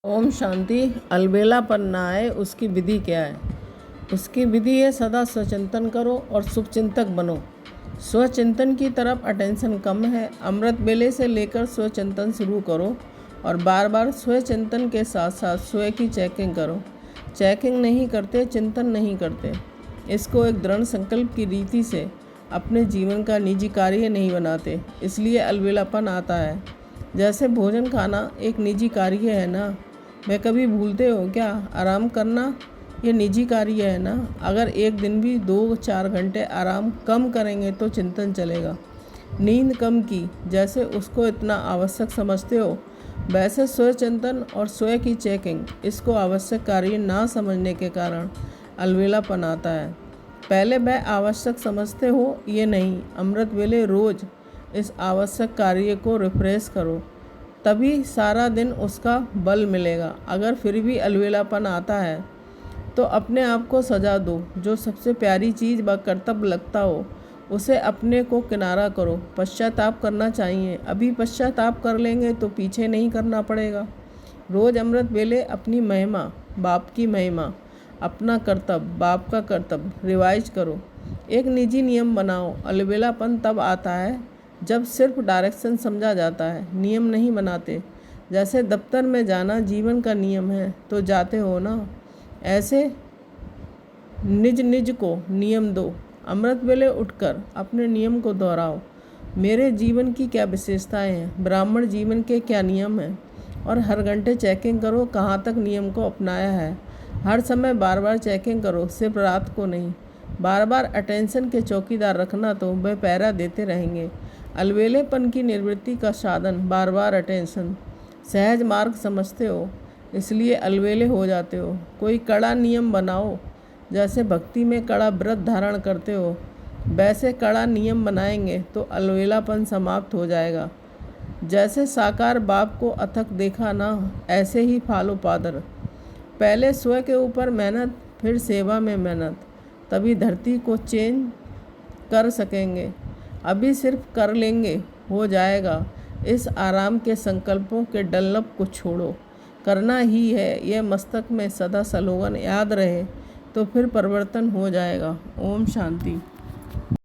ओम शांति। अलबेलापन ना आए उसकी विधि क्या है? उसकी विधि है सदा स्वचिंतन करो और शुभचिंतक बनो। स्वचिंतन की तरफ अटेंशन कम है। अमृत वेले से लेकर स्वचिंतन शुरू करो और बार बार स्वचिंतन के साथ साथ स्वयं की चेकिंग करो। चेकिंग नहीं करते, चिंतन नहीं करते। इसको एक दृढ़ संकल्प की रीति से अपने जीवन का निजी कार्य नहीं बनाते, इसलिए अलबेलापन आता है। जैसे भोजन खाना एक निजी कार्य है ना, वह कभी भूलते हो क्या? आराम करना ये निजी कार्य है ना। अगर एक दिन भी 2-4 घंटे आराम कम करेंगे तो चिंतन चलेगा। नींद कम की जैसे उसको इतना आवश्यक समझते हो, वैसे स्वचिंतन और स्वयं की चेकिंग इसको आवश्यक कार्य ना समझने के कारण अलबेलापन आता है। पहले वह आवश्यक समझते हो ये नहीं, अमृत वेले रोज़ इस आवश्यक कार्य को रिफ्रेश करो, तभी सारा दिन उसका बल मिलेगा। अगर फिर भी अलबेलापन आता है तो अपने आप को सजा दो। जो सबसे प्यारी चीज़ व कर्तव्य लगता हो उसे अपने को किनारा करो। पश्चाताप करना चाहिए। अभी पश्चाताप कर लेंगे तो पीछे नहीं करना पड़ेगा। रोज़ अमृत वेले अपनी महिमा, बाप की महिमा, अपना कर्तव्य, बाप का कर्तव्य रिवाइज करो। एक निजी नियम बनाओ। अलबेलापन तब आता है जब सिर्फ डायरेक्शन समझा जाता है, नियम नहीं बनाते। जैसे दफ्तर में जाना जीवन का नियम है तो जाते हो ना, ऐसे निज निज को नियम दो। अमृत वेले उठकर अपने नियम को दोहराओ। मेरे जीवन की क्या विशेषताएं हैं, ब्राह्मण जीवन के क्या नियम हैं, और हर घंटे चेकिंग करो कहाँ तक नियम को अपनाया है। हर समय बार बार चेकिंग करो, सिर्फ रात को नहीं। बार बार अटेंशन के चौकीदार रखना तो वह पहरा देते रहेंगे। अलबेलेपन की निवृत्ति का साधन बार बार अटेंशन। सहज मार्ग समझते हो इसलिए अलबेले हो जाते हो। कोई कड़ा नियम बनाओ। जैसे भक्ति में कड़ा व्रत धारण करते हो, वैसे कड़ा नियम बनाएंगे तो अलबेलापन समाप्त हो जाएगा। जैसे साकार बाप को अथक देखा ना, ऐसे ही फॉलो पादर। पहले स्वयं के ऊपर मेहनत, फिर सेवा में मेहनत, तभी धरती को चेंज कर सकेंगे। अभी सिर्फ कर लेंगे हो जाएगा। इस आराम के संकल्पों के डल्लप को छोड़ो। करना ही है, यह मस्तक में सदा स्लोगन याद रहे तो फिर परिवर्तन हो जाएगा। ओम शांति।